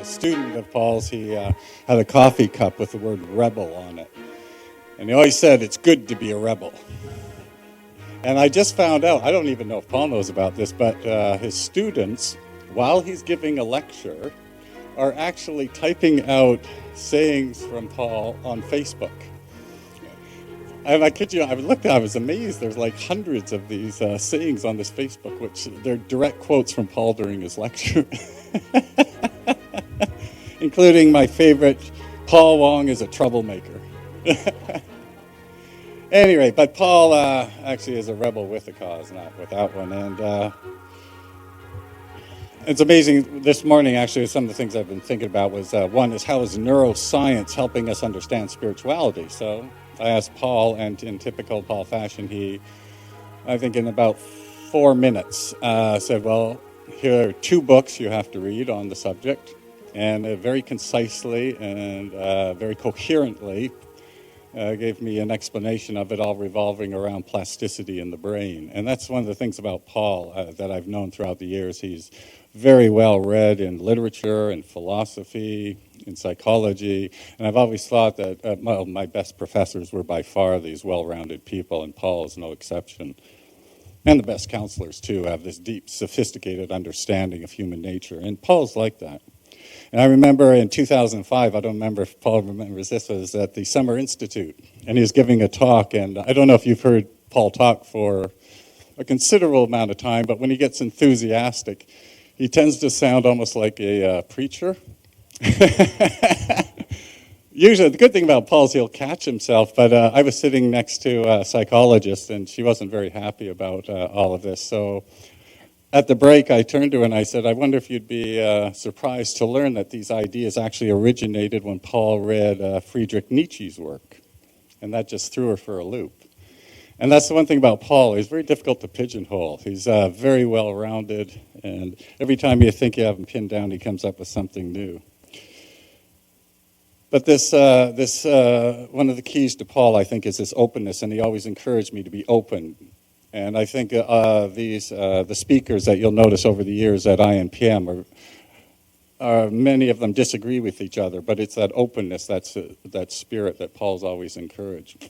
student of Paul's, he had a coffee cup with the word rebel on it. And he always said, it's good to be a rebel. And I just found out, I don't even know if Paul knows about this, but his students, while he's giving a lecture, are actually typing out sayings from Paul on Facebook. And I kid you, I looked at it, I was amazed. There's like hundreds of these sayings on this Facebook, which they're direct quotes from Paul during his lecture. Including my favorite, Paul Wong is a troublemaker. Anyway, but Paul actually is a rebel with a cause, not without one. And it's amazing. This morning, actually, some of the things I've been thinking about was one is how is neuroscience helping us understand spirituality? So I asked Paul, and in typical Paul fashion, he, I think in about 4 minutes, said, well, here are 2 books you have to read on the subject. And very concisely and very coherently gave me an explanation of it all revolving around plasticity in the brain. And that's one of the things about Paul that I've known throughout the years. He's very well read in literature and philosophy, in psychology. And I've always thought that my best professors were by far these well-rounded people, and Paul is no exception. And the best counselors, too, have this deep, sophisticated understanding of human nature. And Paul's like that. And I remember in 2005, I don't remember if Paul remembers this, was at the Summer Institute. And he was giving a talk, and I don't know if you've heard Paul talk for a considerable amount of time, but when he gets enthusiastic, he tends to sound almost like a preacher. Usually, the good thing about Paul is he'll catch himself, but I was sitting next to a psychologist, and she wasn't very happy about all of this. So at the break, I turned to her and I said, I wonder if you'd be surprised to learn that these ideas actually originated when Paul read Friedrich Nietzsche's work. And that just threw her for a loop. And that's the one thing about Paul. He's very difficult to pigeonhole. He's very well-rounded, and every time you think you have him pinned down, he comes up with something new. But this one of the keys to Paul, I think, is this openness, and he always encouraged me to be open. And I think the speakers that you'll notice over the years at INPM many of them disagree with each other, but it's that openness, that spirit that Paul's always encouraged.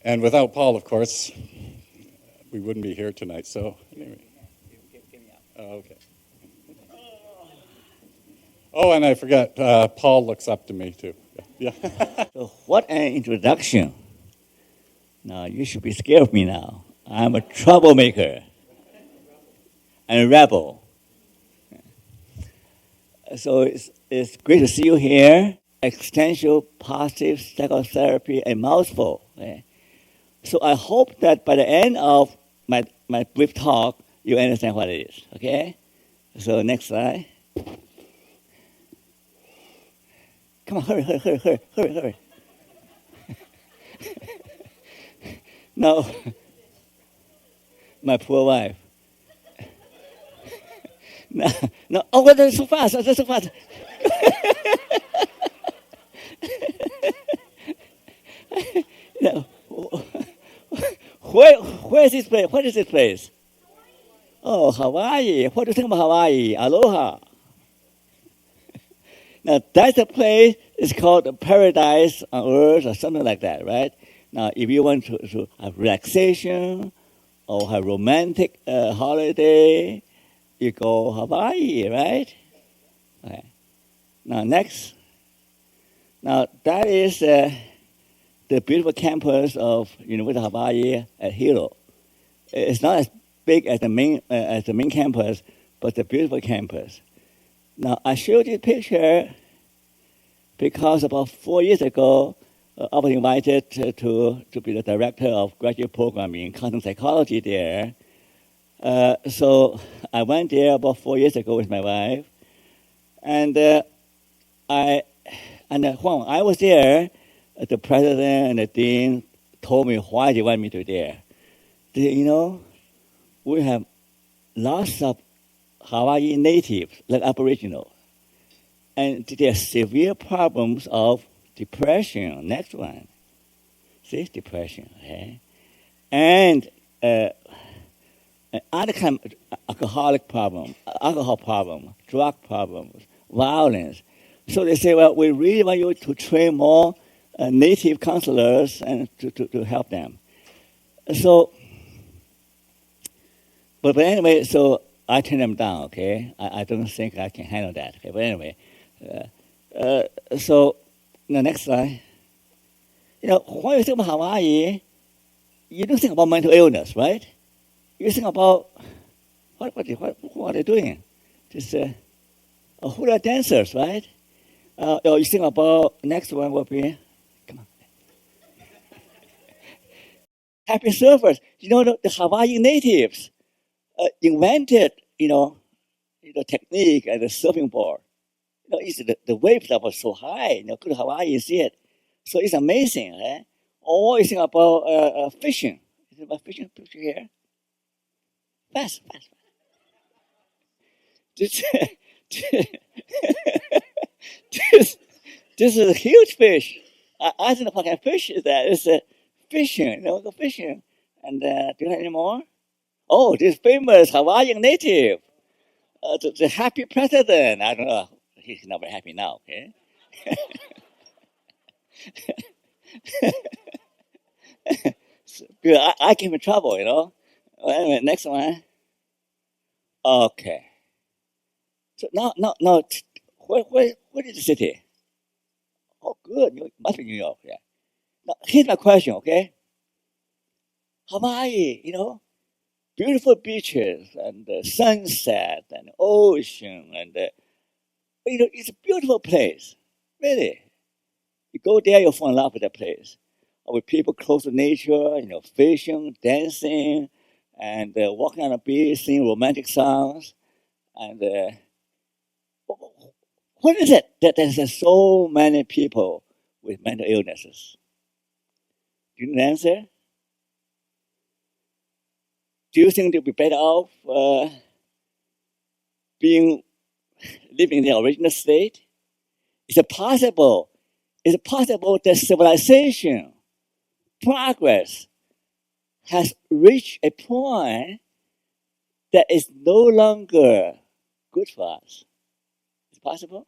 And without Paul, of course, we wouldn't be here tonight. So anyway. Oh, okay. Oh, and I forgot, Paul looks up to me too. Yeah. So what an introduction. Now, you should be scared of me now. I'm a troublemaker and a rebel. So it's great to see you here. Existential positive psychotherapy, a mouthful. Okay? So I hope that by the end of my brief talk, you understand what it is. Okay? So next slide. Come on, hurry. No, my poor wife. No, oh, that's so fast. No, where is this place? What is this place? Oh, Hawaii. What do you think about Hawaii? Aloha. Now, that's a place, it's called Paradise on Earth or something like that, right? Now, if you want to have relaxation or have romantic holiday, you go Hawaii, right? Okay. Now, next. Now, that is the beautiful campus of University of Hawaii at Hilo. It's not as big as the main campus, but it's a beautiful campus. Now, I showed you a picture because about 4 years ago, I was invited to be the director of graduate program in quantum psychology there. So I went there about 4 years ago with my wife. And when I was there, the president and the dean told me why they want me to there. We have lots of Hawaii natives, like Aboriginal. And there are severe problems of depression. Next one. See, depression. Okay? And other kind of alcohol problem, drug problems. violence. So they say, well, we really want you to train more native counselors and to help them. So, but anyway, so I turn them down, okay? I don't think I can handle that, okay? But anyway, so the next slide. When you think about Hawaii, you don't think about mental illness, right? You think about what are they doing? Just hula dancers, right? You think about next one will be, come on, happy surfers. The Hawaiian natives invented, the technique and the surfing board. It's the wave level so high. Go to Hawaii, you see it. So it's amazing, right? Or you think about fishing. You think about fishing picture here. Fast. This, this is a huge fish. I don't know what kind of fish is that. It's fishing, go fishing. And do you have any more? Oh, this famous Hawaiian native, the happy president. I don't know. He's not very happy now, okay? I get in trouble, Well, anyway, next one. Okay. So now, where is the city? Oh, good. Must be New York, yeah. Now, here's my question, okay? Hawaii, beautiful beaches and sunset and ocean and, it's a beautiful place, really. You go there, you'll fall in love with that place. With people close to nature, fishing, dancing, and walking on the beach, singing romantic songs. And what is it that there's so many people with mental illnesses? Do you know the answer? Do you think they'll be better off living in the original state? Is it possible that civilization, progress, has reached a point that is no longer good for us? Is it possible?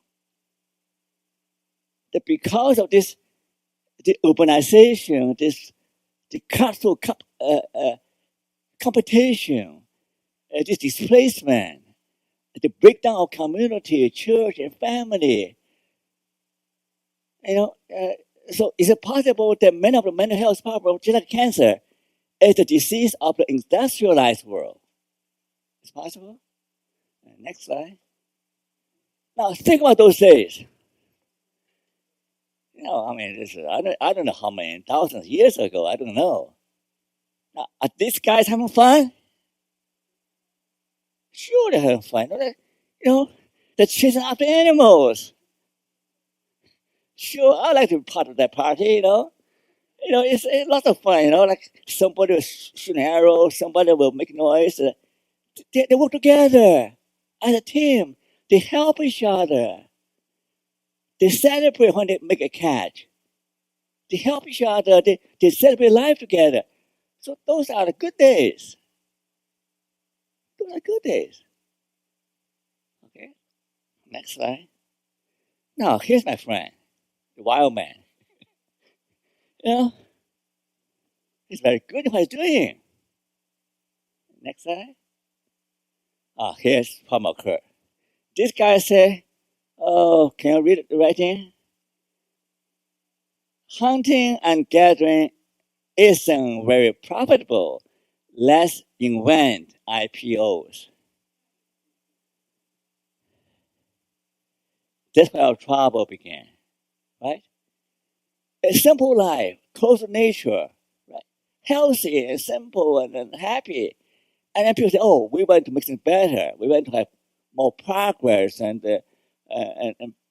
That because of the urbanization, the cutthroat competition, this displacement, the breakdown of community, church, and family, so is it possible that many of the mental health problems, just like cancer, is the disease of the industrialized world? It's possible. Next slide. Now think about those days. I don't know how many thousands of years ago. I don't know. Now, are these guys having fun? Sure, they're having fun. They're chasing after animals. Sure, I like to be part of that party. It's lots of fun. Like somebody will shoot an arrow, somebody will make noise. They work together as a team. They help each other. They celebrate when they make a catch. They help each other. They celebrate life together. So those are the good days. Those are good days. Okay. Next slide. Now, here's my friend, the wild man. He's very good at what he's doing. Next slide. Here's Paul McClure. This guy said, can you read the writing? Hunting and gathering isn't very profitable. Let's invent IPOs. That's where our trouble began, right? A simple life, close to nature, right? Healthy and simple and happy. And then people say, oh, we want to make things better. We want to have more progress and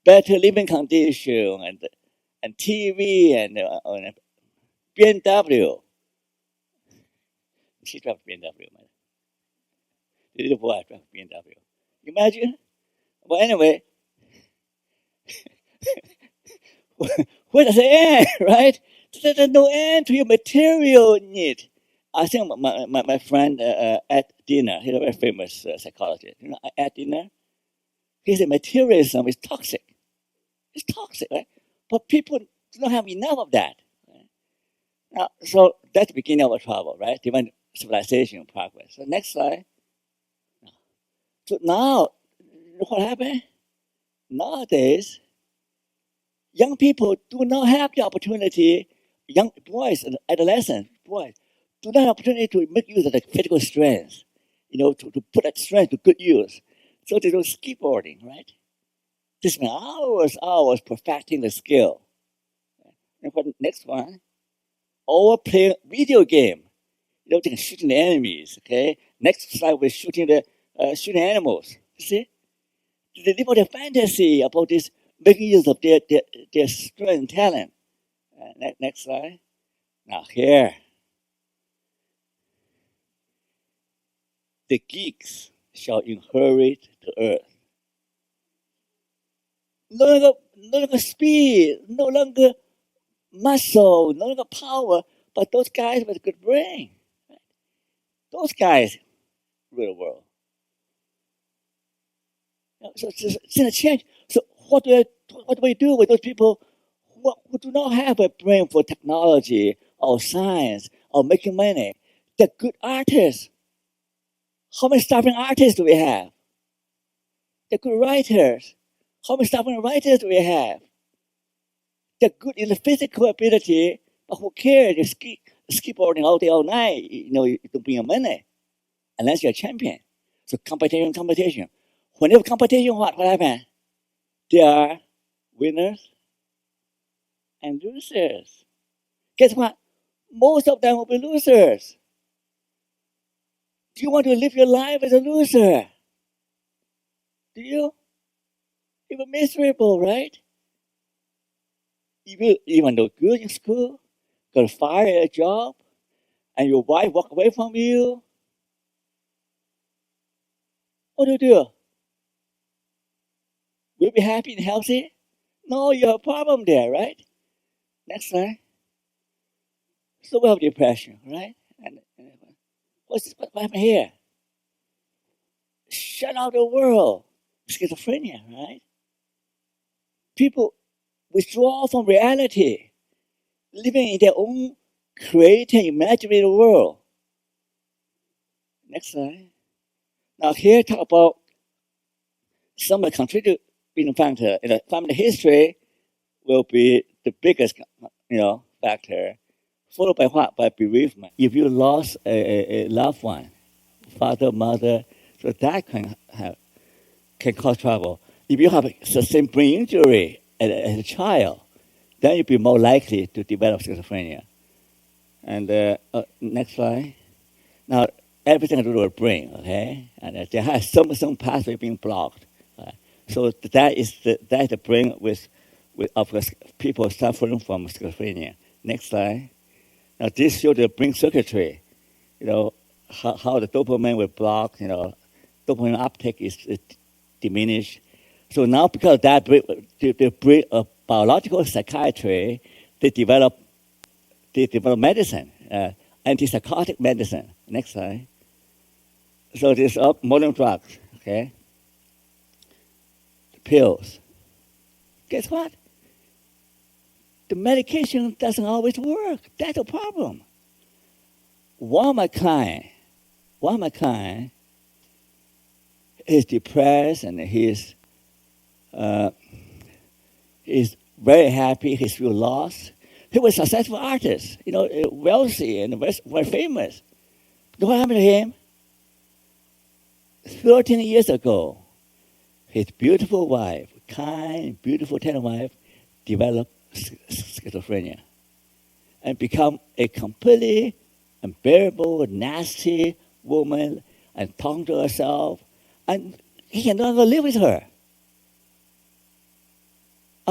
better living condition and TV and BMW. She drives BMW, man. The little boy drives BMW. Imagine? But anyway, where does it end, right? There's no end to your material need. I think my friend Ed Diener, he's a very famous psychologist. Ed Diener? He said materialism is toxic. It's toxic, right? But people do not have enough of that. Right? Now, so that's the beginning of our trouble, right? Different civilization progress. So next slide. So now, what happened? Nowadays, young people do not have the opportunity, young boys and adolescents, boys, do not have the opportunity to make use of the physical strength, to put that strength to good use. So they do skateboarding, right? They spend hours perfecting the skill. And for the next one, or play video game. They can shoot the enemies, okay? Next slide, we're shooting animals, you see? They live out a fantasy about this, making use of their strength and talent. Next slide. Now here, the geeks shall inherit the earth. No longer speed, no longer muscle, no longer power, but those guys with a good brain. Right? Those guys rule the world. So it's in a change. So what do we do with those people who do not have a brain for technology or science or making money? They're good artists. How many starving artists do we have? They're good writers. How many starving writers do we have? They're good in the physical ability, but who cares? They're skateboarding all day, all night. You don't bring your money unless you're a champion. So competition. Whenever competition, what happens? There are winners and losers. Guess what? Most of them will be losers. Do you want to live your life as a loser? Do you? You're miserable, right? You even though good in school, got fired at a job, and your wife walk away from you. What do? Will you be happy and healthy? No, you have a problem there, right? Next slide. So we have depression, right? And what happened here? Shut out the world. Schizophrenia, right? People withdraw from reality, living in their own created imaginary world. Next slide. Now here talk about some of the contributors factor in the family history will be the biggest factor, followed by what? By bereavement. If you lost a loved one, father, mother, so that can cause trouble. If you have a sustained brain injury as a child, then you'll be more likely to develop schizophrenia. And next slide. Now, everything to do with the brain, okay? And there has some pathway being blocked. So that is the brain of people suffering from schizophrenia. Next slide. Now, this shows the brain circuitry. How the dopamine will block. Dopamine uptake is diminished. So now, because of that, the brain of biological psychiatry, they develop medicine, antipsychotic medicine. Next slide. So these are modern drugs, okay? The pills. Guess what? The medication doesn't always work. That's a problem. One of my clients is depressed and he's very happy. He feels lost. He was a successful artist, wealthy and very famous. You know what happened to him? 13 years ago, his beautiful wife, kind, beautiful, tender wife, developed schizophrenia and become a completely unbearable, nasty woman and talking to herself, and he can no longer live with her.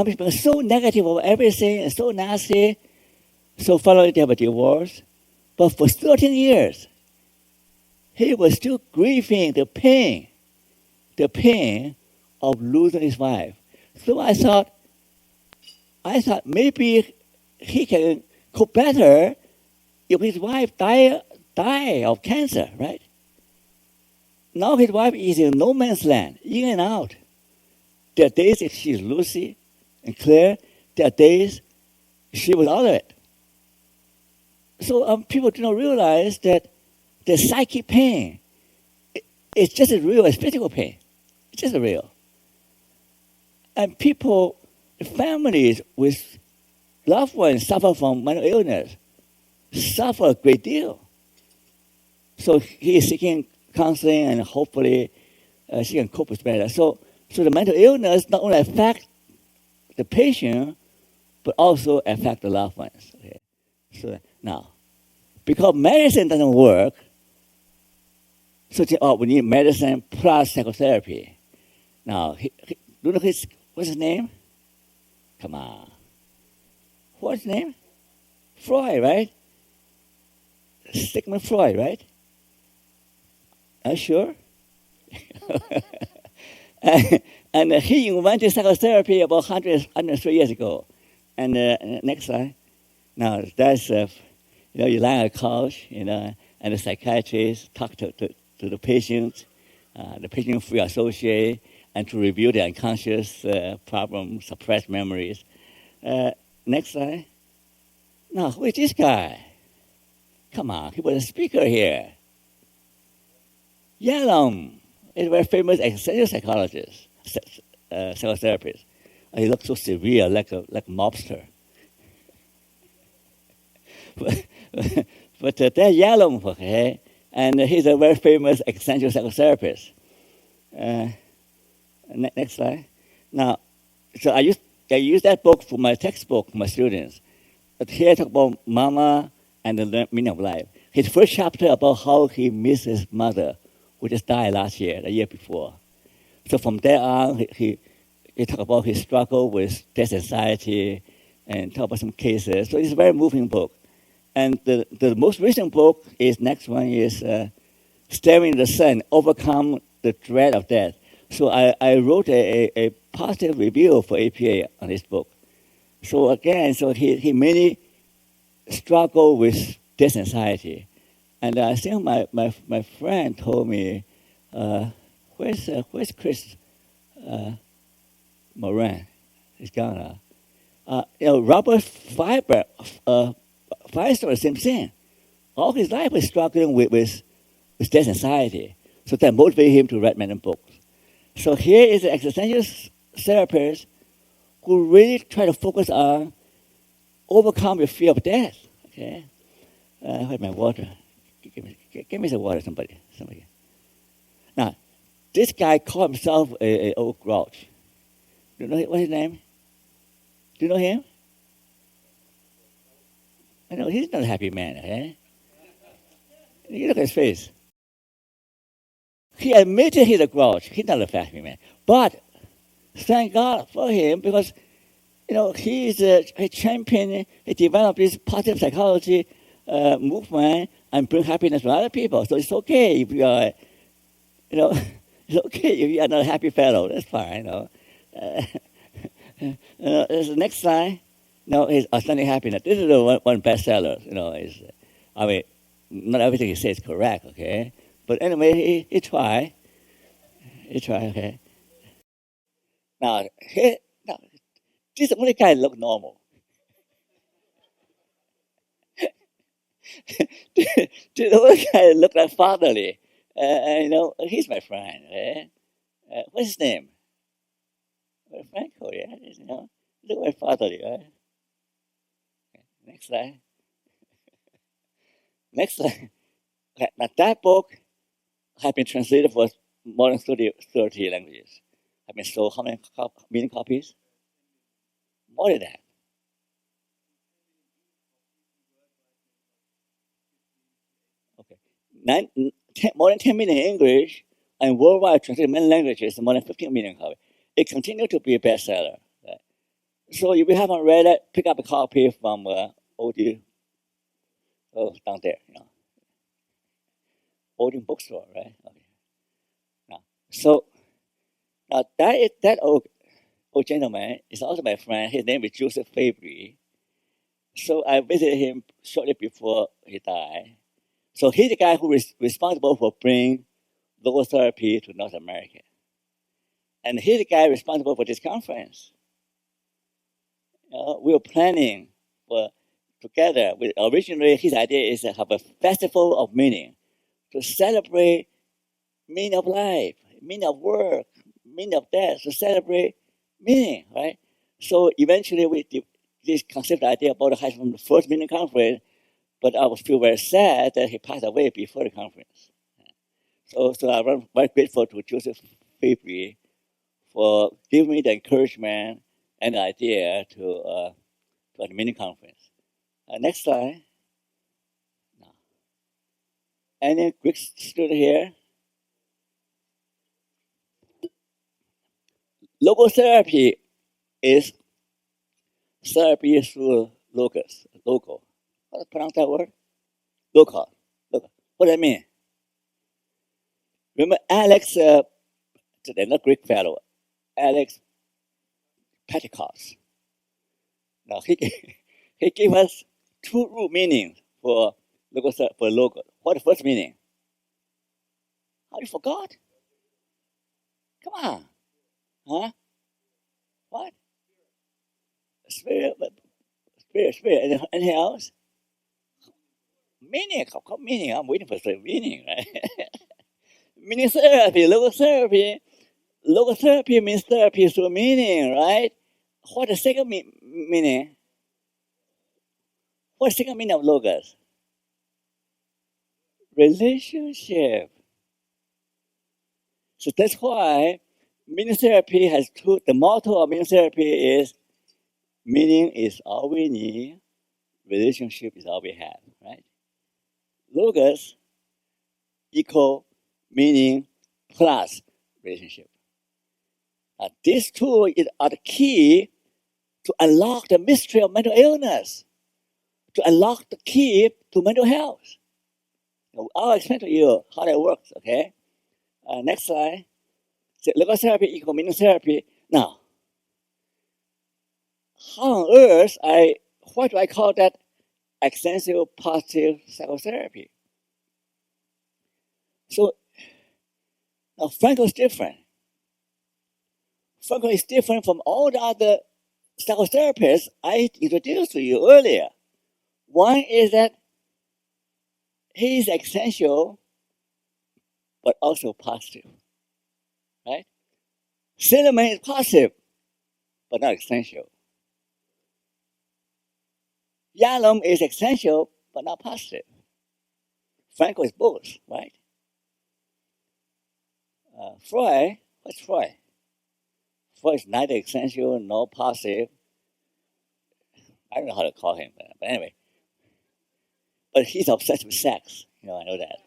He's been so negative of everything and so nasty. So finally they have a divorce. But for 13 years, he was still grieving the pain of losing his wife. So I thought maybe he can cope better if his wife die of cancer, right? Now his wife is in no man's land, in and out. There are days she's Lucy and Claire. There are days she was out of it. So people do not realize that the psychic pain is just as real as physical pain. It's just as real. And people, families with loved ones suffer from mental illness, suffer a great deal. So he is seeking counseling, and hopefully she can cope with better. So the mental illness not only affects the patient, but also affect the loved ones. Okay? So now, because medicine doesn't work, so we need medicine plus psychotherapy. Now, do you know what's his name? Come on. What's his name? Freud, right? Sigmund Freud, right? Are you sure? and he invented psychotherapy about 103 years ago. And next slide. Now, that's, you lie on a couch, and the psychiatrist talk to the patient free associate, and to review the unconscious problems, suppressed memories. Next slide. Now, who is this guy? Come on, he was a speaker here. Yalom is a very famous existential psychologist, psychotherapist. He looks so severe, like a mobster. but that's Yalom, okay? And he's a very famous existential psychotherapist. Next slide. Now, so I use that book for my textbook for my students. But here I talk about Mama and the meaning of life. His first chapter about how he missed his mother, who just died last year, the year before. So from there on, he talked about his struggle with death anxiety and talk about some cases. So it's a very moving book. And the most recent book is, next one is Staring at the Sun, Overcome the Dread of Death. So I wrote a positive review for APA on this book. So again, he mainly struggled with death anxiety. And I think my friend told me, where's Chris Moran? He's gone. Robert Firestone, the same thing. All his life was struggling with death anxiety. So that motivated him to write many books. So here is an existential therapist who really try to focus on overcome your fear of death. Okay, where's my water? Give me some water, somebody. Now, this guy called himself a old grouch. Do you know what's his name? Do you know him? I know he's not a happy man, okay? You look at his face. He admitted he's a grouch. He's not a happy man. But thank God for him, because he is a champion. He developed this positive psychology movement and bring happiness to other people. So it's okay if you are, it's okay if you are not a happy fellow. That's fine. The next slide. Is Authentic Happiness. This is the one bestseller. Not everything he says is correct. Okay, but anyway, he tried. Okay. Now, this only guy look normal. The other guy look like fatherly. He's my friend. Okay? What's his name? Franco. Yeah. Look like fatherly. Right? Next slide. Okay, now that book has been translated for more than 30 languages. Have been sold how many million copies? More than that. Okay. More than 10 million in English, and worldwide translated many languages, more than 15 million copies. It continues to be a bestseller. Right? So if you haven't read it, pick up a copy from Odeon. Oh, down there, Odeon bookstore, right? Okay. Now that old gentleman is also my friend. His name is Joseph Fabry. So I visited him shortly before he died. So he's the guy who is responsible for bringing logotherapy to North America. And he's the guy responsible for this conference. We were planning for together. Originally, his idea is to have a festival of meaning to celebrate meaning of life, meaning of work, meaning of death, to celebrate meaning, right? So eventually, we did this concept idea about from the first meaning conference, but I feel very sad that he passed away before the conference. So I'm very grateful to Joseph Fabry for giving me the encouragement and the idea to the mini conference. Next slide. No. Any Greek student here? Logotherapy is therapy through logos. Logo. How to pronounce that word? Local. What does that mean? Remember Alex, the not Greek fellow, Alex Pentecost. Now he gave us two root meanings for logo. What the first meaning? How you forgot? Come on. Huh? What? Spirit. Anything else? Meaning. Meaning. I'm waiting for the meaning, right? Meaning therapy, logotherapy. Logotherapy means therapy through meaning, right? What the second meaning? What's the second meaning of logos? Relationship. So that's why meaning therapy has two. The motto of meaning therapy is meaning is all we need, relationship is all we have, right? Logos equal meaning plus relationship. These two are the key to unlock the mystery of mental illness, to unlock the key to mental health. I'll explain to you how that works, okay? Next slide. So logotherapy equal meaning therapy. Now, how on earth why do I call that extensive positive psychotherapy? So now Frankl is different. Frankl is different from all the other psychotherapists I introduced to you earlier. One is that he is essential, but also positive, right? Silliman is positive, but not essential. Yalom is essential, but not positive. Frankl is both, right? Freud, what's Freud? Freud is neither essential nor positive. I don't know how to call him, but anyway. But he's obsessed with sex. I know that.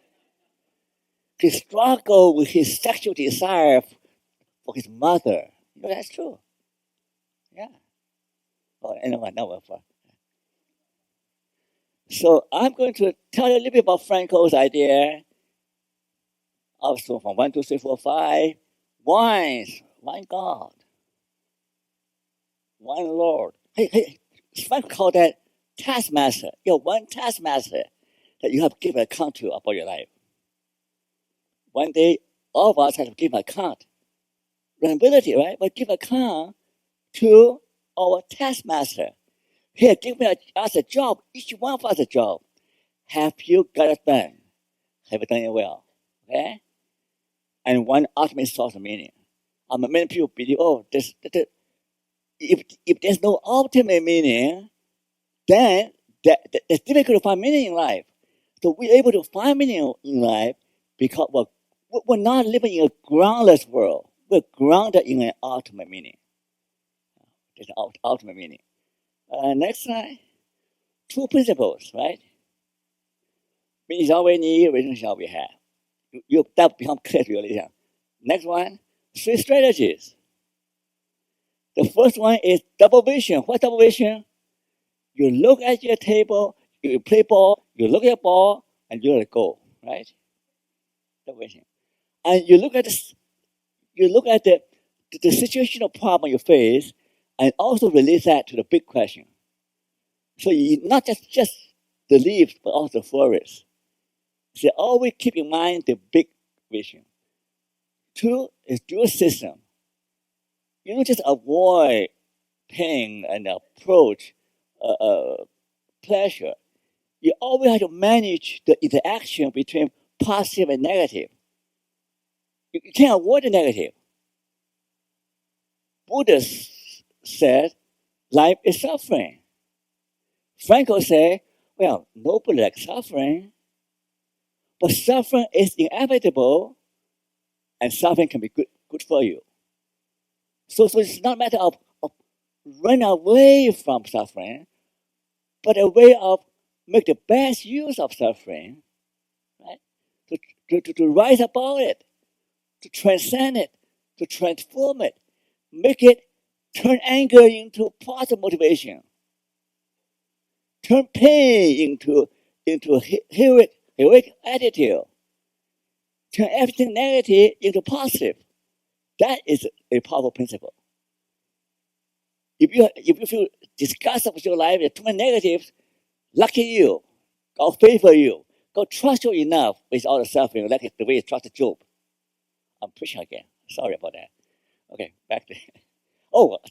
He struggled with his sexual desire for his mother. That's true. Yeah. Oh, anyway, no. So I'm going to tell you a little bit about Frankl's idea. Also from 1, 2, 3, 4, 5. One God. One Lord. Hey, Frank called that taskmaster. You're one taskmaster that you have to give an account to about your life. One day, all of us have to give an account. Responsibility, right? But give account to our taskmaster. Here, give us a job. Each one of us a job. Have you got it done? Have you done it well? Okay? And one ultimate source of meaning. Many people believe, if there's no ultimate meaning, then it's difficult to find meaning in life. So we're able to find meaning in life because we're not living in a groundless world. We're grounded in an ultimate meaning. There's an ultimate meaning. Next slide. 2 principles, right? Meaning is all we need, relationship is all we have. That become clear to you. Next one, 3 strategies. The first one is double vision. What's double vision? You look at your table, you play ball, you look at your ball, and you let it go, right? Double vision. And you look at the situational problem you face, and also relate that to the big question. So you not just the leaves, but also the forest. So always keep in mind the big vision. 2 is dual system. You don't just avoid pain and approach pleasure. You always have to manage the interaction between positive and negative. You can't avoid the negative. Buddha said, life is suffering. Franco said, well, nobody likes suffering, but suffering is inevitable, and suffering can be good for you. So it's not a matter of running away from suffering, but a way of make the best use of suffering, right? To rise above it, to transcend it, to transform it, make it turn anger into positive motivation, turn pain into heroic attitude, turn everything negative into positive. That is a powerful principle. If you feel disgusted with your life, too many negatives, lucky you, God favor you, God trust you enough with all the suffering, like the way He trusted Job. I'm preaching again. Sorry about that. Okay, back to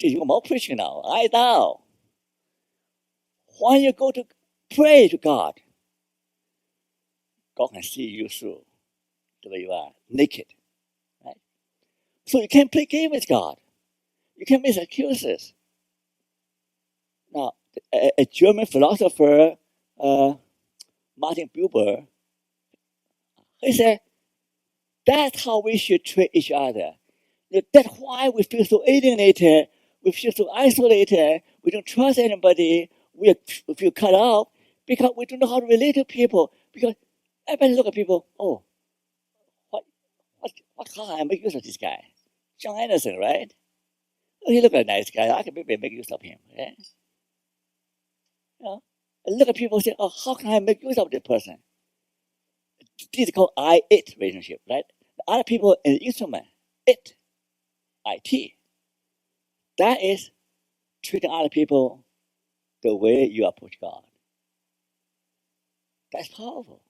you're more preaching now. I know. When you go to pray to God, God can see you through the way you are, naked. Right? So you can't play game with God. You can't make excuses. Now, a German philosopher, Martin Buber, he said, that's how we should treat each other. That's why we feel so alienated, we feel so isolated, we don't trust anybody, we feel cut off, because we don't know how to relate to people. Because everybody look at people, what can I make use of this guy? John Anderson, right? Oh, he look like a nice guy, I can maybe make use of him. Right? And look at people and say, how can I make use of this person? This is called I-it relationship, right? The other people is instrument, it. IT. That is treating other people the way you approach God. That's powerful.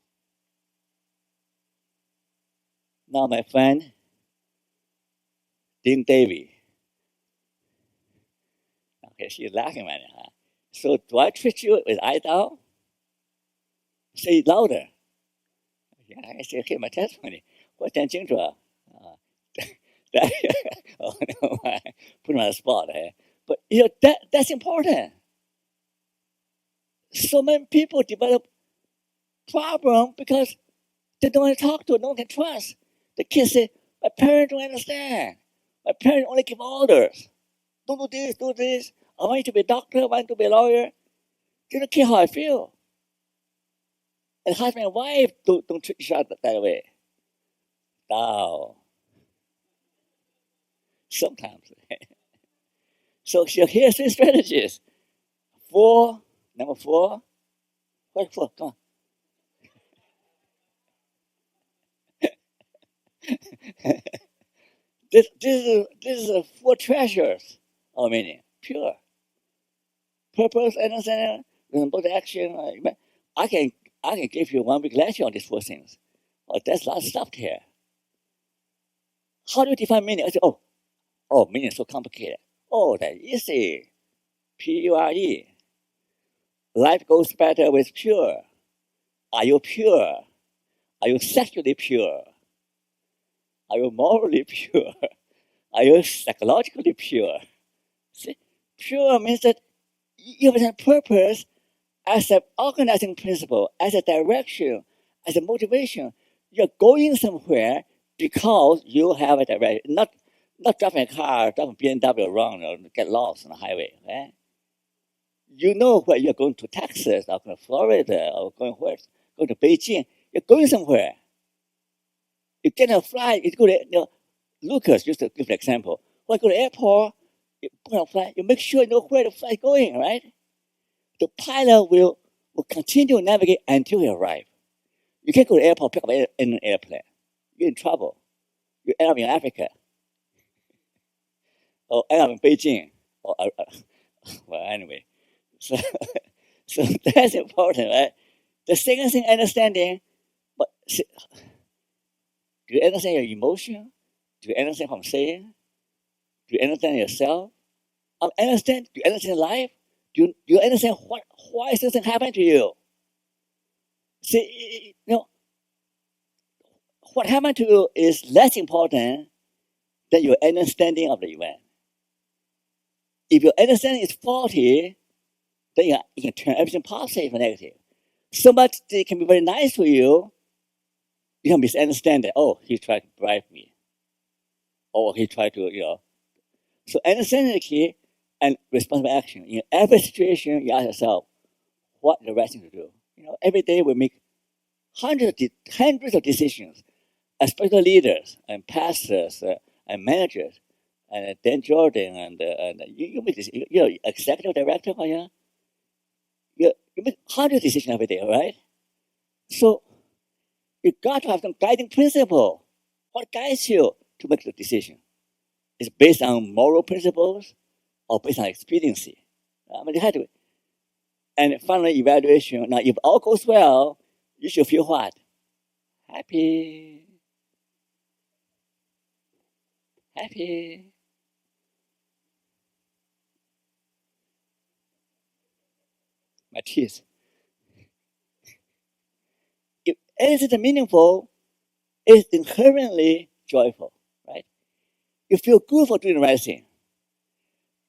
Now, my friend, Dean Davy. Okay, she's laughing right now. Huh? So, do I treat you with idol? Say it louder. Yeah, I say, okay, my testimony. 我讲清楚啊。Oh, no, I put him on the spot. But that's important. So many people develop problem because they don't want to talk to, no one can trust. The kids say, my parents don't understand. My parents only give orders. Don't do this, do this. I want you to be a doctor, I want you to be a lawyer. They don't care how I feel. And husband and wife don't treat each other that way. No. Sometimes. So here's three strategies. Number four. What's 4? Come on. This is 4 treasures of meaning. Pure. Purpose, understanding, reasonable action. I can give you 1 week lecture on these 4 things. But that's not stopped here. How do you define meaning? I say, meaning is so complicated. That's easy. Pure. Life goes better with pure. Are you pure? Are you sexually pure? Are you morally pure? Are you psychologically pure? See, pure means that you have a purpose as an organizing principle, as a direction, as a motivation. You're going somewhere because you have a direction. Not driving a car, driving BMW around or get lost on the highway. Right? You know where you're going to Texas or going to Florida or going to Beijing. You're going somewhere. You get on a flight, you go to, Lucas used to give an example. When you go to the airport, you go on a flight, you make sure you know where the flight is going, right? The pilot will continue to navigate until you arrive. You can't go to the airport, pick up an airplane. You're in trouble. You end up in Africa. Or end up in Beijing. Well, anyway. So that's important, right? The second thing, understanding, but do you understand your emotion? Do you understand what I'm saying? Do you understand yourself? Do you understand life? Do you understand why something happened to you? See, what happened to you is less important than your understanding of the event. If your understanding is faulty, then you can turn everything positive or negative. Somebody can be very nice to you, you can misunderstand that, oh, he tried to bribe me. Or he tried to, So understanding the key and responsible action. In every situation, you ask yourself, what the right thing to do? Every day we make hundreds of decisions, especially leaders and pastors and managers, and Dan Jordan and you make this, executive director, you make hundreds of decisions every day, right? So you got to have some guiding principle. What guides you to make the decision? It's based on moral principles or based on expediency. You have to. And finally, evaluation. Now, if all goes well, you should feel what? Happy. Happy. My teeth. If anything is meaningful, it's inherently joyful, right? You feel good for doing the right thing.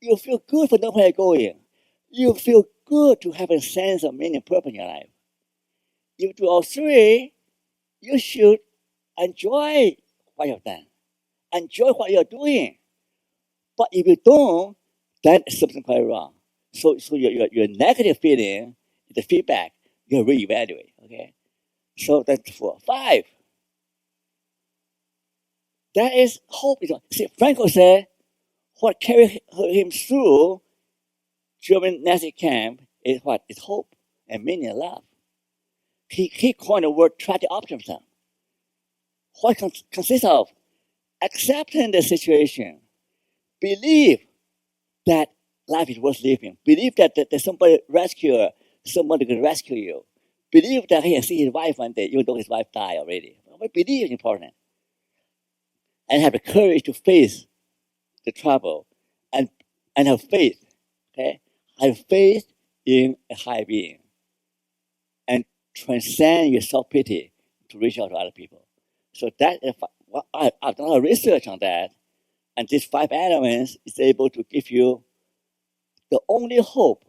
You feel good for knowing where you're going. You feel good to have a sense of meaning and purpose in your life. If you do all three, you should enjoy what you've done. Enjoy what you're doing. But if you don't, then something quite wrong. So your negative feeling, the feedback, you reevaluate. Okay. So that's 4. 5. That is hope. See, Franco said, what carried him through German Nazi camp is what? It's hope and meaning and love. He coined the word tragic optimism. What consists of accepting the situation, believe that life is worth living, believe that somebody somebody can rescue you, believe that he can see his wife one day, even though his wife died already. But believe is important. And have the courage to face the trouble and have faith. Okay? Have faith in a higher being and transcend your self-pity to reach out to other people. So that I've done a lot of research on that, and these 5 elements is able to give you the only hope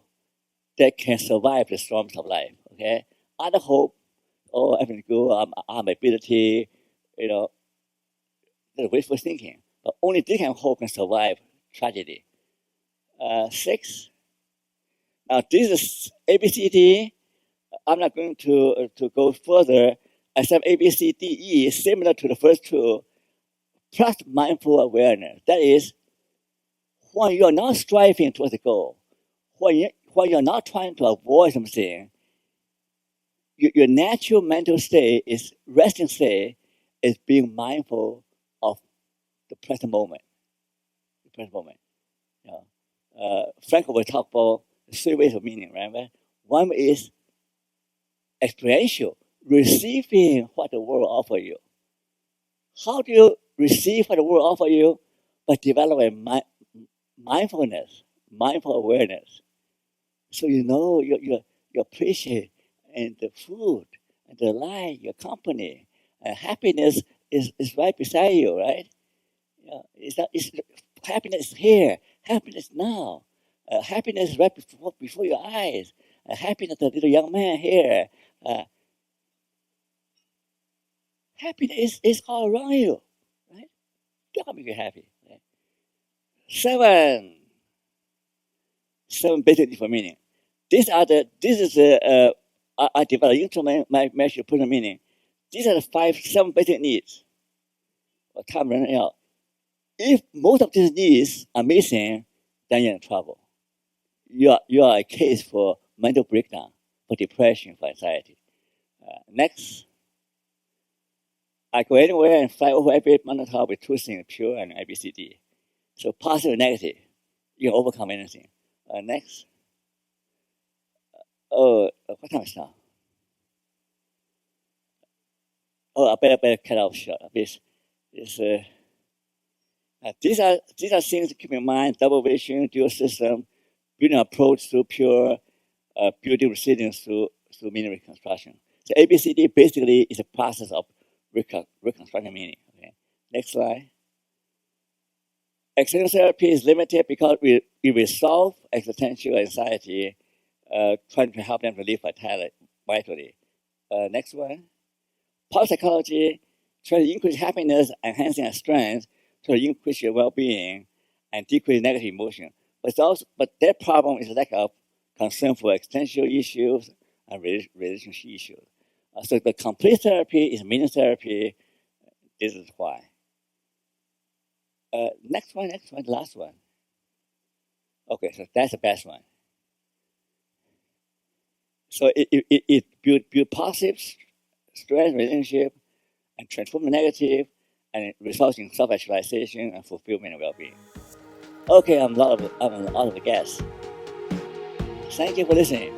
that can survive the storms of life. Okay, other hope, everything good, I'm ability, the wishful thinking. But only this kind of hope can survive tragedy. 6. Now this is ABCD. I'm not going to go further, except ABCDE is similar to the first 2, plus mindful awareness. That is, when you are not striving towards the goal, when you're not trying to avoid something, your natural mental state is resting state is being mindful of the present moment. The present moment. Franco will talk about 3 ways of meaning, right? One is experiential, receiving what the world offers you. How do you receive what the world offers you? By developing mindfulness, mindful awareness. So you appreciate and the food and the light, your company, and happiness is right beside you, right? Happiness is here, happiness now, happiness is right before your eyes, happiness the little young man here. Happiness is all around you, right? That can make you happy. Right? 7 basic needs for meaning. This is I developed into my measure personal meaning. These are the 7 basic needs. Time running out. If most of these needs are missing, then you're in trouble. You are a case for mental breakdown, for depression, for anxiety. Next. I go anywhere and fly over every mountaintop with 2 things, pure and ABCD. So positive and negative, you can overcome anything. Next. What time is now? I better cut off short. This These are things to keep in mind: double vision, dual system, building approach to pure building resilience through meaning reconstruction. So ABCD basically is a process of reconstructing meaning. Okay, next slide. Existential therapy is limited because we resolve existential anxiety, trying to help them to live vitally. Next one. Parapsychology tries to increase happiness, enhancing our strength, to increase your well-being, and decrease negative emotion. But their problem is lack of concern for existential issues and relationship issues. So the complete therapy is meaning therapy. This is why. Next one, last one. Okay, so that's the best one. So it build positive stress relationship and transform the negative, and it results in self-actualization and fulfillment and well-being. Okay, I'm out of the gas. Thank you for listening.